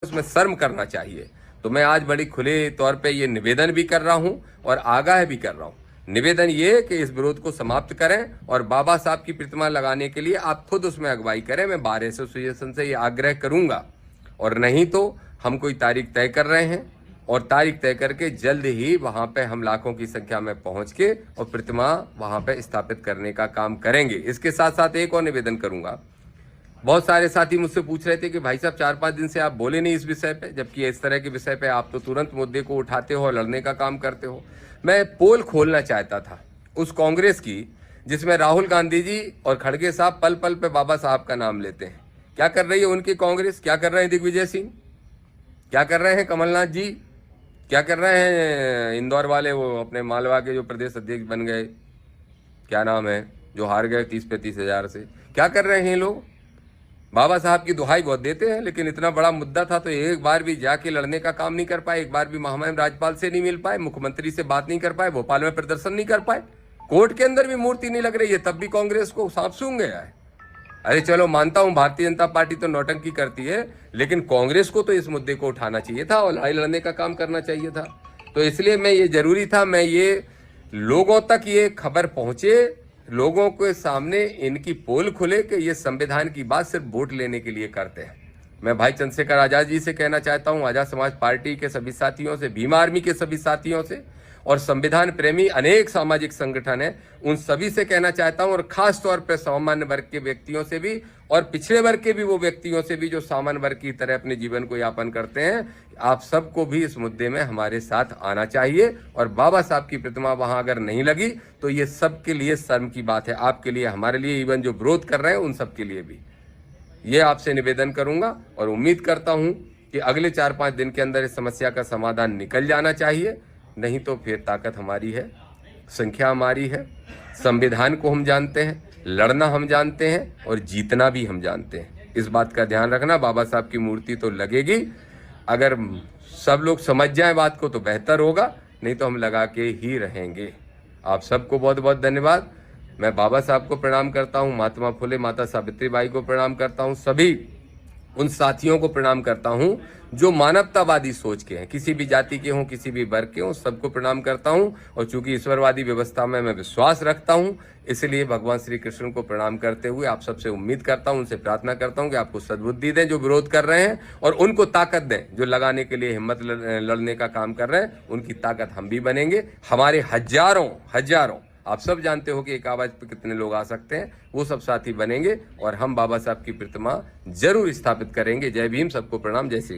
उसमें शर्म करना चाहिए। तो मैं आज बड़ी खुले तौर पे ये निवेदन भी कर रहा हूं और आगाह भी कर रहा हूं। निवेदन ये कि इस विरोध को समाप्त करें और बाबा साहब की प्रतिमा लगाने के लिए आप खुद उसमें अगुवाई करें। मैं बार एसोसिएशन से ये आग्रह करूंगा, और नहीं तो हम कोई तारीख तय कर रहे हैं और तारीख तय करके जल्द ही वहां पे हम लाखों की संख्या में पहुंच के और प्रतिमा वहां पे स्थापित करने का काम करेंगे। इसके साथ साथ एक और निवेदन करूंगा। बहुत सारे साथी मुझसे पूछ रहे थे कि भाई साहब 4-5 दिन से आप बोले नहीं इस विषय पे, जबकि इस तरह के विषय पे आप तो तुरंत मुद्दे को उठाते हो और लड़ने का काम करते हो। मैं पोल खोलना चाहता था उस कांग्रेस की जिसमें राहुल गांधी जी और खड़गे साहब पल पल पे बाबा साहब का नाम लेते हैं। क्या कर रही है उनकी कांग्रेस? क्या कर रहे हैं दिग्विजय सिंह? क्या कर रहे हैं कमलनाथ जी? क्या कर रहे हैं इंदौर वाले, वो अपने मालवा के जो प्रदेश अध्यक्ष बन गए, क्या नाम है, जो हार गए 30-35 हजार से? क्या कर रहे हैं ये लोग? बाबा साहब की दुहाई बहुत देते हैं, लेकिन इतना बड़ा मुद्दा था तो एक बार भी जाके लड़ने का काम नहीं कर पाए, एक बार भी महामहिम राज्यपाल से नहीं मिल पाए, मुख्यमंत्री से बात नहीं कर पाए, भोपाल में प्रदर्शन नहीं कर पाए, कोर्ट के अंदर भी मूर्ति नहीं लग रही है, तब भी कांग्रेस को सांप सूंघ गया है। अरे चलो मानता हूं भारतीय जनता पार्टी तो नौटंकी करती है, लेकिन कांग्रेस को तो इस मुद्दे को उठाना चाहिए था और लड़ाई लड़ने का काम करना चाहिए था। तो इसलिए मैं ये जरूरी था, मैं ये लोगों तक ये खबर पहुंचे, लोगों के सामने इनकी पोल खुले कि ये संविधान की बात सिर्फ वोट लेने के लिए करते हैं। मैं भाई चंद्रशेखर आजाद जी से कहना चाहता हूं, आजाद समाज पार्टी के सभी साथियों से, भीम आर्मी के सभी साथियों से और संविधान प्रेमी अनेक सामाजिक संगठन हैं, उन सभी से कहना चाहता हूं, और खास तौर पर सामान्य वर्ग के व्यक्तियों से भी और पिछड़े वर्ग के भी वो व्यक्तियों से भी जो सामान्य वर्ग की तरह अपने जीवन को यापन करते हैं, आप सबको भी इस मुद्दे में हमारे साथ आना चाहिए। और बाबा साहब की प्रतिमा वहां अगर नहीं लगी तो ये सबके लिए शर्म की बात है, आपके लिए, हमारे लिए, इवन जो विरोध कर रहे हैं उन सबके लिए भी। ये आपसे निवेदन करूंगा और उम्मीद करता हूं कि अगले 4-5 दिन के अंदर इस समस्या का समाधान निकल जाना चाहिए। नहीं तो फिर ताकत हमारी है, संख्या हमारी है, संविधान को हम जानते हैं, लड़ना हम जानते हैं और जीतना भी हम जानते हैं। इस बात का ध्यान रखना। बाबा साहब की मूर्ति तो लगेगी, अगर सब लोग समझ जाएं बात को तो बेहतर होगा, नहीं तो हम लगा के ही रहेंगे। आप सबको बहुत बहुत धन्यवाद। मैं बाबा साहब को प्रणाम करता हूं, महात्मा फुले, माता सावित्री बाई को प्रणाम करता हूं, सभी उन साथियों को प्रणाम करता हूं जो मानवतावादी सोच के हैं, किसी भी जाति के हों, किसी भी वर्ग के हों, सबको प्रणाम करता हूं। और चूंकि ईश्वरवादी व्यवस्था में मैं विश्वास रखता हूं, इसलिए भगवान श्री कृष्ण को प्रणाम करते हुए आप सबसे उम्मीद करता हूं, उनसे प्रार्थना करता हूं कि आपको सद्बुद्धि दें जो विरोध कर रहे हैं, और उनको ताकत दें जो लगाने के लिए हिम्मत लड़ने का काम कर रहे हैं। उनकी ताकत हम भी बनेंगे, हमारे हजारों आप सब जानते हो कि एक आवाज पे कितने लोग आ सकते हैं, वो सब साथी बनेंगे और हम बाबा साहब की प्रतिमा जरूर स्थापित करेंगे। जय भीम, सबको प्रणाम, जय श्री।